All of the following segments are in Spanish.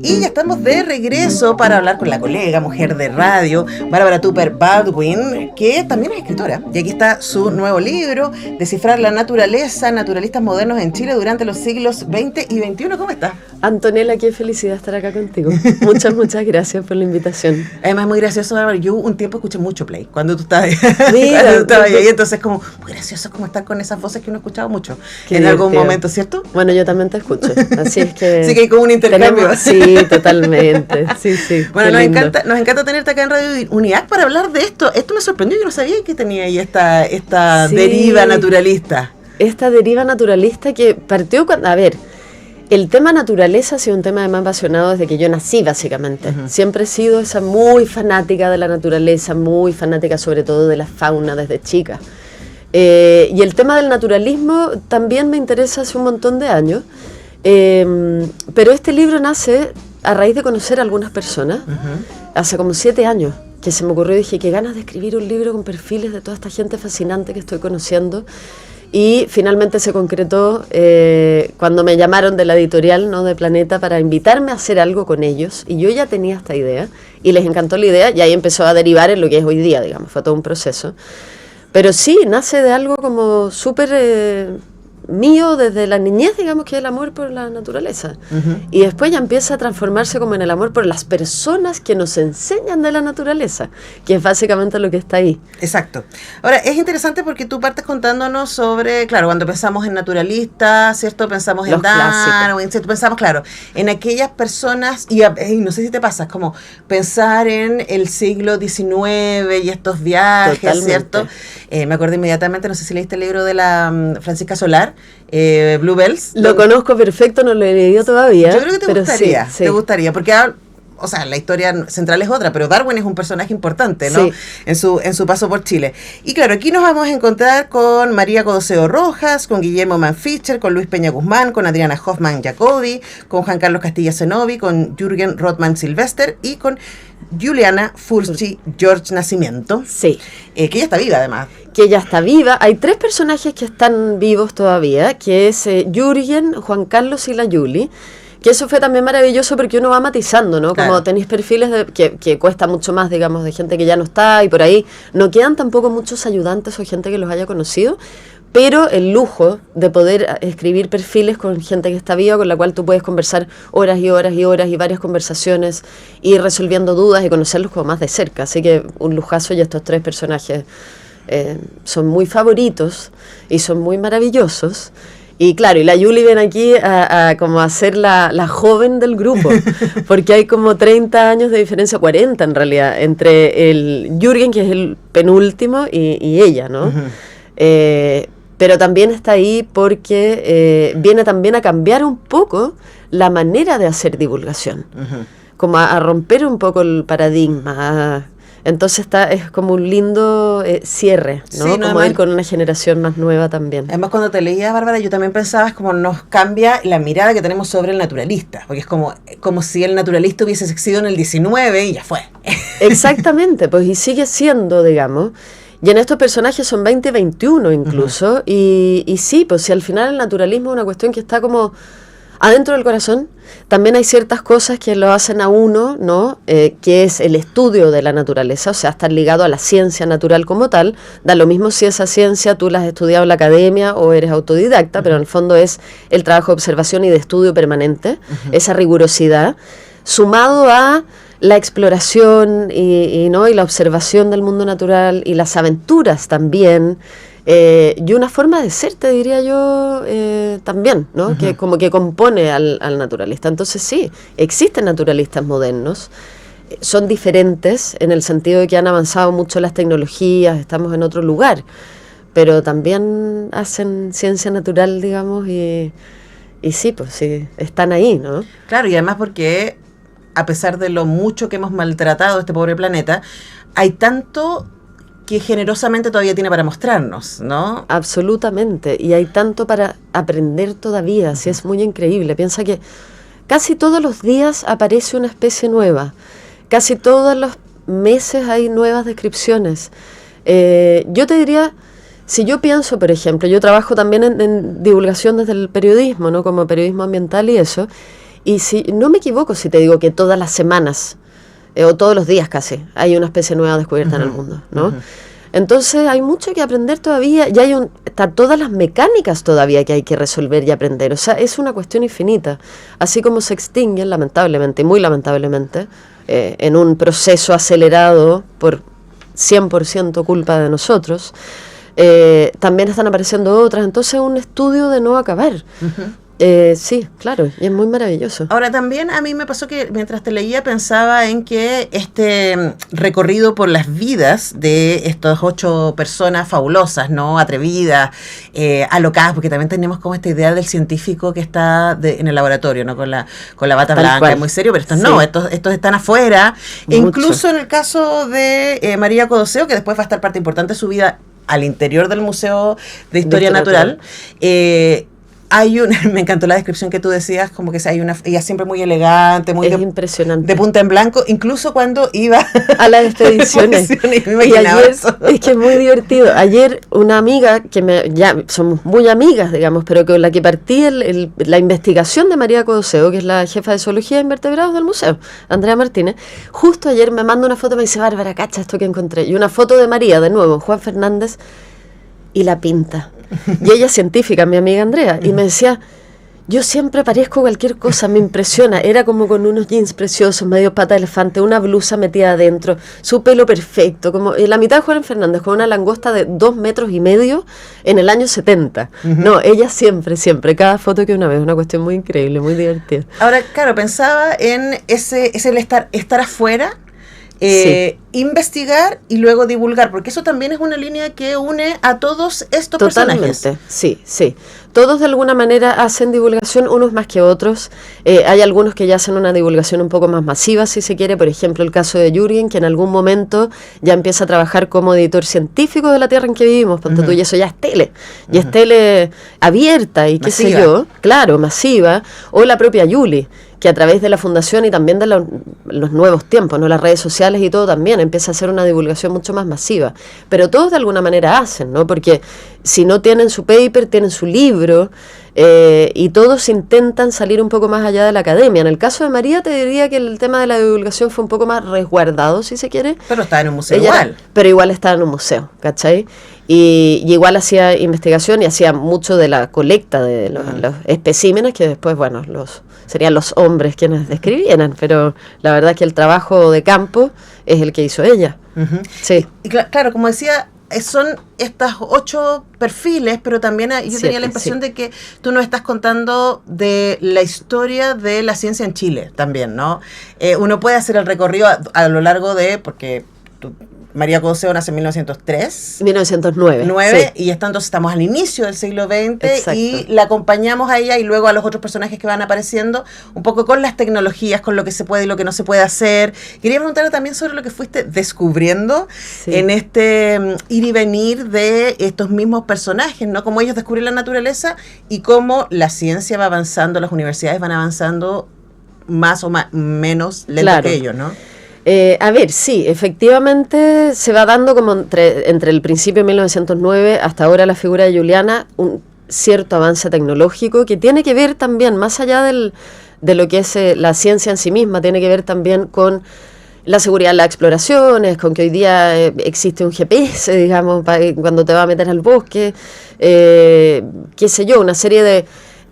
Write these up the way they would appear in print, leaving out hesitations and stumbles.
Y ya estamos de regreso para hablar con la colega, mujer de radio, Bárbara Tupper-Baldwin, que también es escritora. Y aquí está su nuevo libro, Descifrar la naturaleza, naturalistas modernos en Chile durante los siglos XX y XXI. ¿Cómo estás? Antonella, qué felicidad estar acá contigo. Muchas gracias por la invitación. Además, muy gracioso, Bárbara. Yo un tiempo escuché mucho Play, cuando tú estabas ahí. Entonces, como muy gracioso como estar con esas voces que uno escuchaba mucho Qué en divertido. algún momento, ¿cierto? Bueno, yo también te escucho, así es que... Sí, que hay como un intercambio. Sí, totalmente. Sí. Bueno, nos encanta tenerte acá en Radio UNIAC para hablar de esto. Esto me sorprendió, yo no sabía que tenía ahí esta deriva naturalista. Esta deriva naturalista que partió cuando... A ver, el tema naturaleza ha sido un tema que me ha apasionado desde que yo nací, básicamente. Uh-huh. Siempre he sido esa muy fanática de la naturaleza, muy fanática sobre todo de la fauna desde chica. Y el tema del naturalismo también me interesa hace un montón de años. Pero este libro nace a raíz de conocer a algunas personas, hace como 7 años, que se me ocurrió y dije, qué ganas de escribir un libro con perfiles de toda esta gente fascinante que estoy conociendo. Y finalmente se concretó cuando me llamaron de la editorial, ¿no?, de Planeta, para invitarme a hacer algo con ellos. Y yo ya tenía esta idea, y les encantó la idea, y ahí empezó a derivar en lo que es hoy día, digamos, fue todo un proceso. Pero sí, nace de algo como súper... mío desde la niñez, digamos, que es el amor por la naturaleza. Y después ya empieza a transformarse como en el amor por las personas que nos enseñan de la naturaleza, que es básicamente lo que está ahí. Exacto. Ahora, es interesante porque tú partes contándonos sobre, claro, cuando pensamos en naturalistas, ¿cierto? Pensamos en Darwin, ¿cierto? Pensamos, claro, en aquellas personas, y no sé si te pasa, es como pensar en el siglo XIX y estos viajes, totalmente. ¿Cierto? Me acuerdo inmediatamente, no sé si leíste el libro de la Francisca Solar, Bluebells. Lo conozco perfecto, no lo he leído todavía. Yo creo que te gustaría, porque o sea, la historia central es otra, pero Darwin es un personaje importante, ¿no? Sí. En su paso por Chile. Y claro, aquí nos vamos a encontrar con María Codoseo Rojas, con Guillermo Mann-Fischer, con Luis Peña Guzmán, con Adriana Hoffman-Jacobi, con Juan Carlos Castilla Zenobi, con Jürgen Rothman-Silvester y con Juliana Fulci George Nacimiento. Sí. Que ella está viva, además. Que ella está viva. Hay 3 personajes que están vivos todavía, que es Jürgen, Juan Carlos y la Julie. Que eso fue también maravilloso porque uno va matizando, ¿no? Claro. Como tenéis perfiles que cuesta mucho más, digamos, de gente que ya no está, y por ahí no quedan tampoco muchos ayudantes o gente que los haya conocido, pero el lujo de poder escribir perfiles con gente que está viva, con la cual tú puedes conversar horas y horas y horas y varias conversaciones, ir resolviendo dudas y conocerlos como más de cerca. Así que un lujazo, y estos 3 personajes son muy favoritos y son muy maravillosos. Y claro, y la Julie viene aquí a como a ser la joven del grupo, porque hay como 30 años de diferencia, 40 en realidad, entre el Jürgen, que es el penúltimo, y ella, ¿no? Pero también está ahí porque viene también a cambiar un poco la manera de hacer divulgación, como a romper un poco el paradigma. Entonces es como un lindo cierre, ¿no? Sí, como además, ir con una generación más nueva también. Además, cuando te leía, Bárbara, yo también pensaba, es como nos cambia la mirada que tenemos sobre el naturalista, porque es como si el naturalista hubiese existido en el 19 y ya fue. Exactamente, pues y sigue siendo, digamos. Y en estos personajes son 20, 21 incluso, y sí, pues si al final el naturalismo es una cuestión que está como adentro del corazón. También hay ciertas cosas que lo hacen a uno, ¿no? Que es el estudio de la naturaleza, o sea, estar ligado a la ciencia natural como tal. Da lo mismo si esa ciencia tú la has estudiado en la academia o eres autodidacta, pero en el fondo es el trabajo de observación y de estudio permanente, esa rigurosidad, sumado a la exploración y la observación del mundo natural y las aventuras también. Y una forma de ser, te diría yo, también, ¿no? Que como que compone al naturalista. Entonces sí, existen naturalistas modernos, son diferentes en el sentido de que han avanzado mucho las tecnologías, estamos en otro lugar, pero también hacen ciencia natural, digamos, y sí, pues sí, están ahí, ¿no? Claro, y además porque a pesar de lo mucho que hemos maltratado este pobre planeta, hay tanto que generosamente todavía tiene para mostrarnos, ¿no? Absolutamente, y hay tanto para aprender todavía, sí, es muy increíble. Piensa que casi todos los días aparece una especie nueva, casi todos los meses hay nuevas descripciones. Yo te diría, si yo pienso, por ejemplo, yo trabajo también en divulgación desde el periodismo, ¿no? Como periodismo ambiental y eso, Y si no me equivoco si te digo que todas las semanas, o todos los días casi, hay una especie nueva descubierta en el mundo, ¿no? Entonces hay mucho que aprender todavía, y están todas las mecánicas todavía que hay que resolver y aprender. O sea, es una cuestión infinita. Así como se extinguen, lamentablemente, y muy lamentablemente, en un proceso acelerado por 100% culpa de nosotros, también están apareciendo otras. Entonces es un estudio de no acabar. Sí, claro, y es muy maravilloso. Ahora, también a mí me pasó que mientras te leía pensaba en que este recorrido por las vidas de estas 8 personas fabulosas, ¿no? Atrevidas, alocadas, porque también tenemos como esta idea del científico que está en el laboratorio, ¿no? Con la bata blanca, es muy serio, pero estos no, estos están afuera. E incluso en el caso de María Codoseo, que después va a estar parte importante de su vida al interior del Museo de Historia Natural, me encantó la descripción que tú decías, como que ella siempre muy elegante, muy impresionante, de punta en blanco, incluso cuando iba a las expediciones. Y ayer, es que es muy divertido. Ayer una amiga ya somos muy amigas, digamos, pero con la que partí la investigación de María Codoseo, que es la jefa de zoología de invertebrados del museo, Andrea Martínez, justo ayer me manda una foto, me dice: Bárbara, cacha esto que encontré, y una foto de María, de nuevo, Juan Fernández, y la pinta. Y ella es científica, mi amiga Andrea, y me decía: yo siempre parezco cualquier cosa, me impresiona. Era como con unos jeans preciosos, medio pata de elefante, una blusa metida adentro, su pelo perfecto, como la mitad de Juan Fernández, con una langosta de 2,5 metros en el año 70. No, ella siempre, cada foto que una vez, una cuestión muy increíble, muy divertida. Ahora, claro, pensaba en ese estar afuera, investigar y luego divulgar, porque eso también es una línea que une a todos estos personajes. Sí. Todos de alguna manera hacen divulgación, unos más que otros. Hay algunos que ya hacen una divulgación un poco más masiva, si se quiere. Por ejemplo, el caso de Jürgen, que en algún momento ya empieza a trabajar como editor científico de la Tierra en que vivimos. Ponte tú, y eso ya es tele. Y es tele abierta y qué sé yo. Claro, masiva. O la propia Yuli, que a través de la fundación y también de los nuevos tiempos, ¿no? Las redes sociales y todo también empieza a hacer una divulgación mucho más masiva. Pero todos de alguna manera hacen, ¿no? Porque si no tienen su paper, tienen su libro, y todos intentan salir un poco más allá de la academia. En el caso de María, te diría que el tema de la divulgación fue un poco más resguardado, si se quiere. Pero estaba en un museo igual. Pero igual estaba en un museo, ¿cachai? Y igual hacía investigación y hacía mucho de la colecta de los especímenes, que después, bueno, serían los hombres quienes describieran, pero la verdad es que el trabajo de campo es el que hizo ella. Sí. Y claro, como decía, son estas 8 perfiles, pero también yo tenía la impresión de que tú nos estás contando de la historia de la ciencia en Chile también, ¿no? Uno puede hacer el recorrido a lo largo porque María Codoseo nace en 1903. 1909. Y entonces estamos al inicio del siglo XX. Exacto. Y la acompañamos a ella y luego a los otros personajes que van apareciendo, un poco con las tecnologías, con lo que se puede y lo que no se puede hacer. Quería preguntarle también sobre lo que fuiste descubriendo en este ir y venir de estos mismos personajes, ¿no? Cómo ellos descubren la naturaleza y cómo la ciencia va avanzando, las universidades van avanzando más o menos lento que ellos, ¿no? A ver, sí, efectivamente se va dando como entre el principio de 1909 hasta ahora la figura de Juliana un cierto avance tecnológico que tiene que ver también, más allá de lo que es la ciencia en sí misma, tiene que ver también con la seguridad en las exploraciones, con que hoy día existe un GPS, digamos, cuando te va a meter al bosque, qué sé yo, una serie de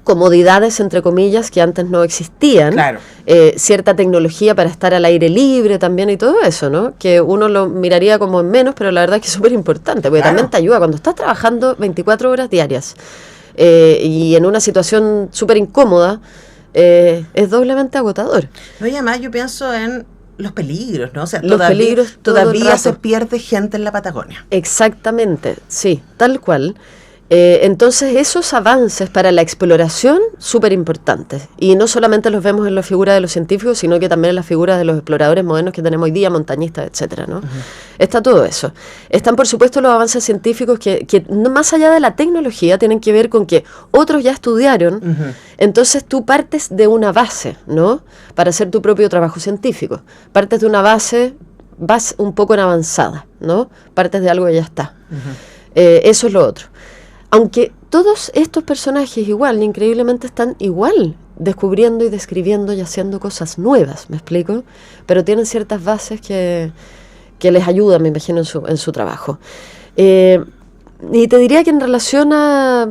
comodidades, entre comillas, que antes no existían. Claro. Cierta tecnología para estar al aire libre también y todo eso, ¿no? Que uno lo miraría como en menos, pero la verdad es que es súper importante, porque también te ayuda cuando estás trabajando 24 horas diarias y en una situación súper incómoda, es doblemente agotador. No, y además yo pienso en los peligros, ¿no? O sea, peligros todavía se pierde gente en la Patagonia. Exactamente, sí, tal cual. Entonces esos avances para la exploración súper importantes, y no solamente los vemos en la figura de los científicos, sino que también en las figuras de los exploradores modernos que tenemos hoy día, montañistas, etcétera, ¿no? Está todo eso. Están por supuesto los avances científicos que más allá de la tecnología tienen que ver con que otros ya estudiaron, entonces tú partes de una base, ¿no? Para hacer tu propio trabajo científico, partes de una base, vas un poco en avanzada, ¿no? Partes de algo que ya está. Eso es lo otro. Aunque todos estos personajes igual, increíblemente están igual descubriendo y describiendo y haciendo cosas nuevas, ¿me explico? Pero tienen ciertas bases que les ayudan, me imagino, en su trabajo. Y te diría que en relación a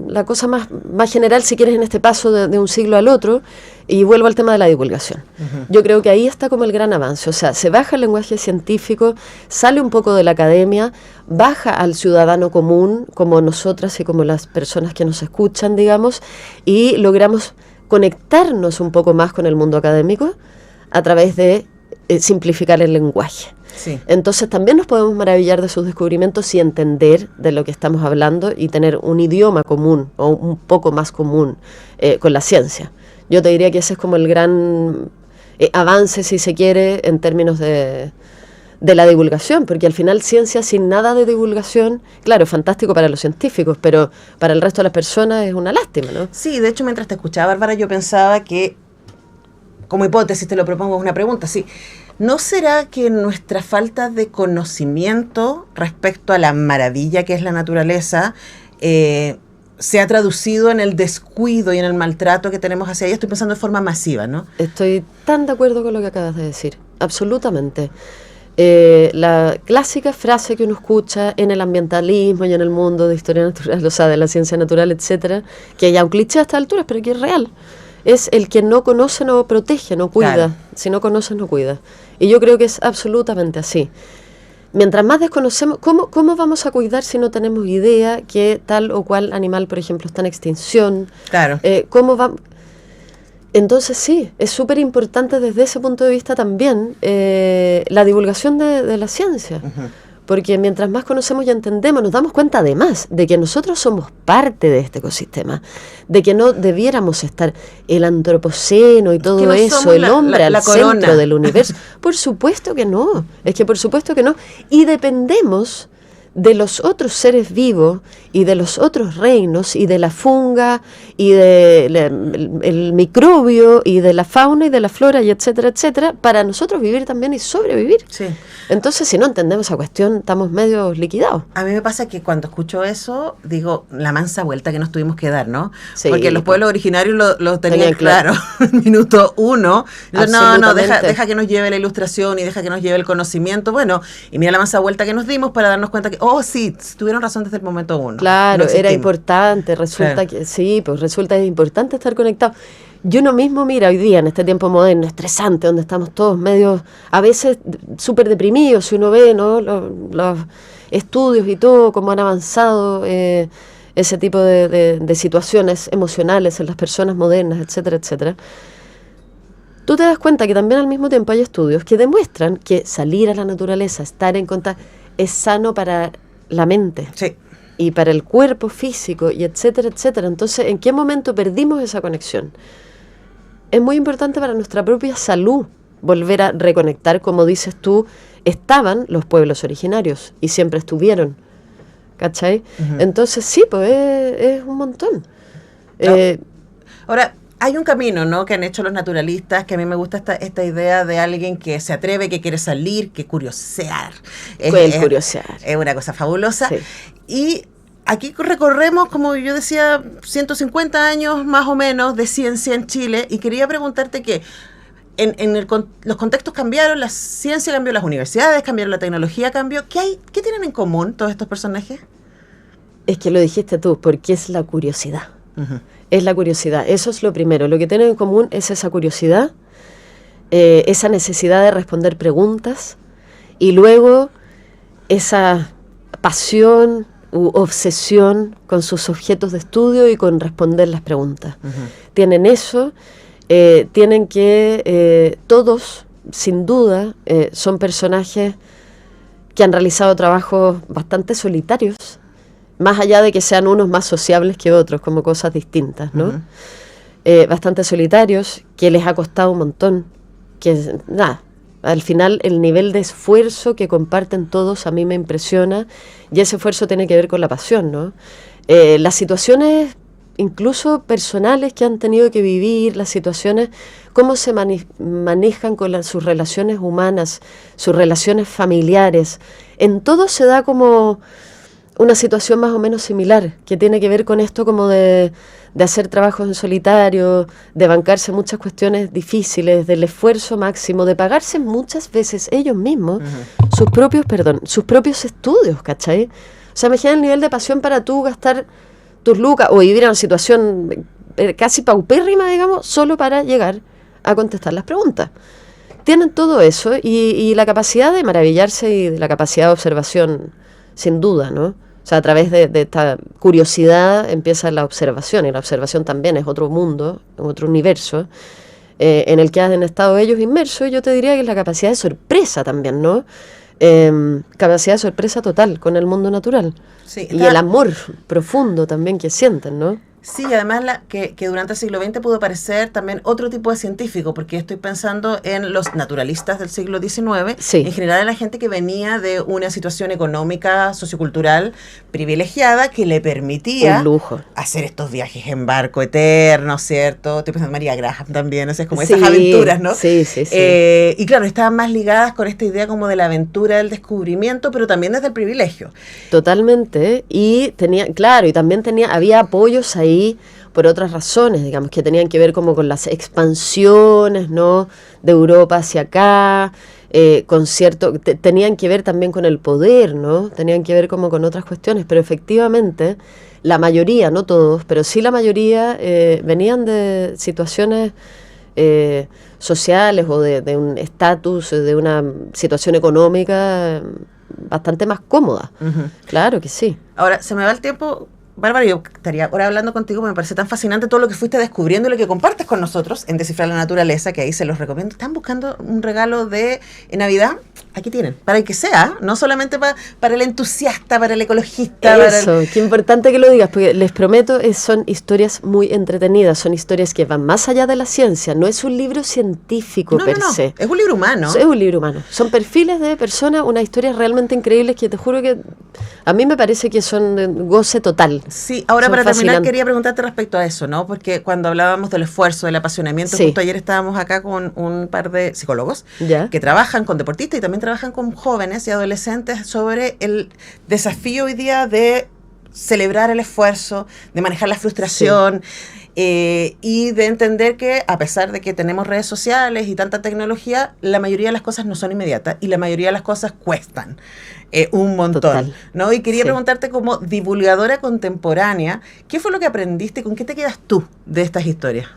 la cosa más general, si quieres, en este paso de un siglo al otro, y vuelvo al tema de la divulgación. Yo creo que ahí está como el gran avance. O sea, se baja el lenguaje científico, sale un poco de la academia, baja al ciudadano común, como nosotras y como las personas que nos escuchan, digamos, y logramos conectarnos un poco más con el mundo académico a través de simplificar el lenguaje. Sí. Entonces también nos podemos maravillar de sus descubrimientos y entender de lo que estamos hablando y tener un idioma común o un poco más común con la ciencia. Yo te diría que ese es como el gran avance, si se quiere, en términos de la divulgación, porque al final ciencia sin nada de divulgación, claro, es fantástico para los científicos, pero para el resto de las personas es una lástima, ¿no? Sí, de hecho, mientras te escuchaba, Bárbara, yo pensaba que, como hipótesis, te lo propongo, es una pregunta, sí. ¿No será que nuestra falta de conocimiento respecto a la maravilla que es la naturaleza se ha traducido en el descuido y en el maltrato que tenemos hacia ella? Estoy pensando de forma masiva, ¿no? Estoy tan de acuerdo con lo que acabas de decir, absolutamente. La clásica frase que uno escucha en el ambientalismo y en el mundo de historia natural, o sea, de la ciencia natural, etcétera, que ya un cliché a estas alturas, pero que es real, es el que no conoce no protege, no cuida. Claro. Si no conoces no cuida. Y yo creo que es absolutamente así. Mientras más desconocemos, ¿cómo vamos a cuidar si no tenemos idea que tal o cual animal, por ejemplo, está en extinción? Claro. Entonces sí, es súper importante desde ese punto de vista también la divulgación de la ciencia. Uh-huh. Porque mientras más conocemos y entendemos, nos damos cuenta además de que nosotros somos parte de este ecosistema, de que no debiéramos estar el antropoceno y todo eso, el hombre al centro del universo. Por supuesto que no, es que por supuesto que no. Y dependemos de los otros seres vivos y de los otros reinos y de la funga y del microbio y de la fauna y de la flora y etcétera, etcétera, para nosotros vivir también y sobrevivir. Sí. Entonces, si no entendemos esa cuestión, estamos medio liquidados. A mí me pasa que cuando escucho eso, digo, la mansa vuelta que nos tuvimos que dar, ¿no? Sí, porque los pueblos originarios lo tenían claro. Minuto uno. No, deja que nos lleve la ilustración y deja que nos lleve el conocimiento. Bueno, y mira la mansa vuelta que nos dimos para darnos cuenta que, sí, tuvieron razón desde el momento uno. Claro, era importante, resulta que sí, pues resulta importante estar conectados. Yo no mismo, mira, hoy día en este tiempo moderno, estresante, donde estamos todos medio, a veces súper deprimidos, si uno ve, ¿no? Los estudios y todo, cómo han avanzado ese tipo de situaciones emocionales en las personas modernas, etcétera, etcétera. Tú te das cuenta que también al mismo tiempo hay estudios que demuestran que salir a la naturaleza, estar en contacto, es sano para la mente. Sí. Y para el cuerpo físico, y etcétera, etcétera. Entonces, ¿en qué momento perdimos esa conexión? Es muy importante para nuestra propia salud volver a reconectar, como dices tú, estaban los pueblos originarios y siempre estuvieron, ¿cachai? Uh-huh. Entonces sí, pues es un montón. No. Ahora, hay un camino, ¿no?, que han hecho los naturalistas, que a mí me gusta esta idea de alguien que se atreve, que quiere salir, que curiosear. Curiosear. Es una cosa fabulosa. Sí. Y aquí recorremos, como yo decía, 150 años más o menos de ciencia en Chile, y quería preguntarte que los contextos cambiaron, la ciencia cambió, las universidades cambiaron, la tecnología cambió. ¿Qué tienen en común todos estos personajes? Es que lo dijiste tú, porque es la curiosidad. Uh-huh. Es la curiosidad, eso es lo primero. Lo que tienen en común es esa curiosidad, esa necesidad de responder preguntas, y luego esa pasión u obsesión con sus objetos de estudio y con responder las preguntas. Uh-huh. Tienen eso, tienen que todos, sin duda, son personajes que han realizado trabajos bastante solitarios, más allá de que sean unos más sociables que otros, como cosas distintas, ¿no? Uh-huh. Bastante solitarios, que les ha costado un montón, que nada, al final el nivel de esfuerzo que comparten todos a mí me impresiona, y ese esfuerzo tiene que ver con la pasión, ¿no? Las situaciones incluso personales que han tenido que vivir, las situaciones, cómo se manejan con sus relaciones humanas, sus relaciones familiares, en todo se da como una situación más o menos similar, que tiene que ver con esto como de hacer trabajos en solitario, de bancarse muchas cuestiones difíciles, del esfuerzo máximo, de pagarse muchas veces ellos mismos sus propios estudios, ¿cachai? O sea, imagina el nivel de pasión para tú gastar tus lucas o vivir en una situación casi paupérrima, digamos, solo para llegar a contestar las preguntas. Tienen todo eso y la capacidad de maravillarse y de la capacidad de observación, sin duda, ¿no? O sea, a través de esta curiosidad empieza la observación, y la observación también es otro mundo, otro universo, en el que han estado ellos inmersos, y yo te diría que es la capacidad de sorpresa también, ¿no? Capacidad de sorpresa total con el mundo natural. Sí, y el amor profundo también que sienten, ¿no? Sí, además que durante el siglo XX pudo aparecer también otro tipo de científico, porque estoy pensando en los naturalistas del siglo XIX, sí. En general en la gente que venía de una situación económica, sociocultural privilegiada, que le permitía un lujo hacer estos viajes en barco eternos, ¿cierto? Estoy pensando en María Graham también, o sea, es como esas aventuras, ¿no? Sí. Y claro, estaban más ligadas con esta idea como de la aventura, del descubrimiento, pero también desde el privilegio. Totalmente, y también había apoyos ahí por otras razones, digamos, que tenían que ver como con las expansiones, ¿no?, de Europa hacia acá, tenían que ver también con el poder, ¿no?, tenían que ver como con otras cuestiones, pero efectivamente la mayoría, no todos, pero sí la mayoría venían de situaciones sociales o de un estatus, de una situación económica bastante más cómoda. Claro que sí. Ahora, se me va el tiempo. Bárbara, yo estaría ahora hablando contigo, me parece tan fascinante todo lo que fuiste descubriendo y lo que compartes con nosotros en Descifrar la Naturaleza, que ahí se los recomiendo. ¿Están buscando un regalo de Navidad? Aquí tienen, para el que sea, no solamente para el entusiasta, para el ecologista. Qué importante que lo digas, porque les prometo, son historias muy entretenidas, son historias que van más allá de la ciencia, no es un libro científico per se. Es un libro humano. Es un libro humano, son perfiles de personas, unas historias realmente increíbles que te juro que a mí me parece que son de goce total. Sí, ahora para terminar quería preguntarte respecto a eso, ¿no? Porque cuando hablábamos del esfuerzo, del apasionamiento, justo ayer estábamos acá con un par de psicólogos que trabajan con deportistas y también trabajan con jóvenes y adolescentes sobre el desafío hoy día de celebrar el esfuerzo, de manejar la frustración y de entender que a pesar de que tenemos redes sociales y tanta tecnología, la mayoría de las cosas no son inmediatas y la mayoría de las cosas cuestan un montón. Total. ¿No? Y quería preguntarte, como divulgadora contemporánea, ¿qué fue lo que aprendiste? ¿Con qué te quedas tú de estas historias?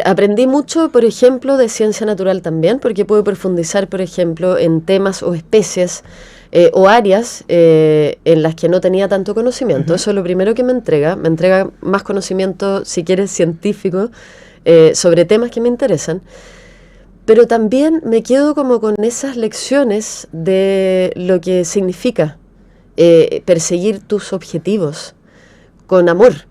Aprendí mucho, por ejemplo, de ciencia natural también, porque puedo profundizar, por ejemplo, en temas o especies o áreas en las que no tenía tanto conocimiento. Eso es lo primero que me entrega más conocimiento, si quieres, científico, sobre temas que me interesan. Pero también me quedo como con esas lecciones de lo que significa perseguir tus objetivos con amor,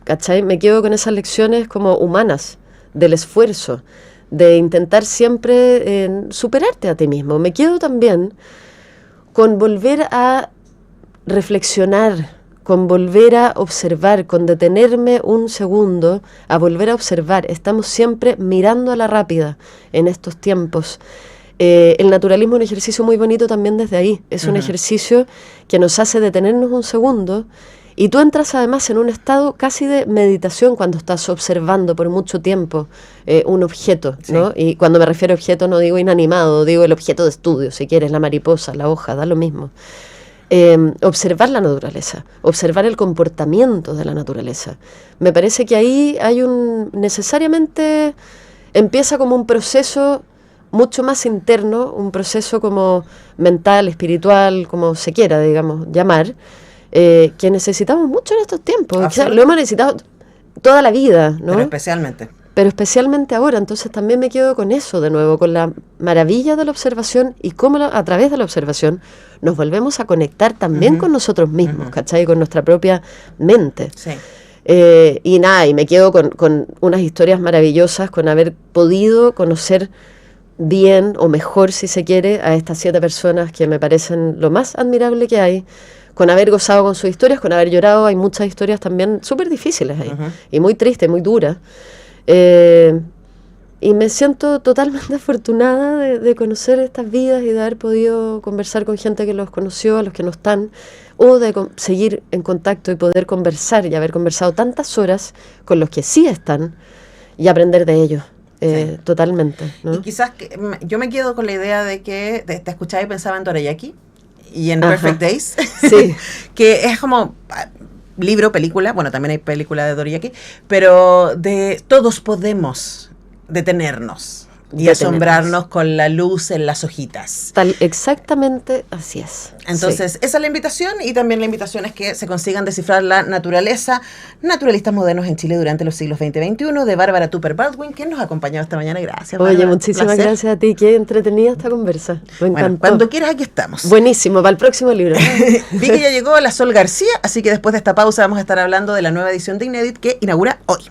¿cachai? Me quedo con esas lecciones como humanas, del esfuerzo, de intentar siempre superarte a ti mismo. Me quedo también con volver a reflexionar, con volver a observar, con detenerme un segundo, a volver a observar. Estamos siempre mirando a la rápida en estos tiempos. El naturalismo es un ejercicio muy bonito también desde ahí. Es un ejercicio que nos hace detenernos un segundo y tú entras además en un estado casi de meditación cuando estás observando por mucho tiempo un objeto, ¿no? Y cuando me refiero a objeto no digo inanimado, digo el objeto de estudio, si quieres, la mariposa, la hoja, da lo mismo. Observar la naturaleza, observar el comportamiento de la naturaleza. Me parece que ahí hay necesariamente empieza como un proceso mucho más interno, un proceso como mental, espiritual, como se quiera, digamos, llamar, que necesitamos mucho en estos tiempos. O sea, lo hemos necesitado toda la vida, ¿no? Pero especialmente ahora. Entonces también me quedo con eso de nuevo, con la maravilla de la observación y cómo a través de la observación nos volvemos a conectar también con nosotros mismos, ¿cachai? Con nuestra propia mente. Sí. Y me quedo con unas historias maravillosas, con haber podido conocer bien o mejor, si se quiere, a estas 7 personas que me parecen lo más admirable que hay, con haber gozado con sus historias, con haber llorado. Hay muchas historias también súper difíciles ahí, y muy tristes, muy duras. Y me siento totalmente afortunada de conocer estas vidas y de haber podido conversar con gente que los conoció, a los que no están, o de seguir en contacto y poder conversar y haber conversado tantas horas con los que sí están y aprender de ellos. Totalmente, ¿no? Y quizás yo me quedo con la idea de que te escuchaba y pensaba en Dorayaki y en Perfect Days, sí. que es como libro, película, bueno, también hay película de Dorayaki, pero de todos podemos detenernos y asombrarnos con la luz en las hojitas. Exactamente así es. Entonces, esa es la invitación, y también la invitación es que se consigan descifrar la naturaleza, naturalistas modernos en Chile durante los siglos XX y XXI, de Bárbara Tupper Baldwin, que nos ha acompañado esta mañana. Gracias, Oye, Bárbara, muchísimas gracias a ti, qué entretenida esta conversa. Me encantó. Bueno, cuando quieras, aquí estamos. Buenísimo, para el próximo libro. Vi que ya llegó la Sol García, así que después de esta pausa vamos a estar hablando de la nueva edición de Inédit que inaugura hoy.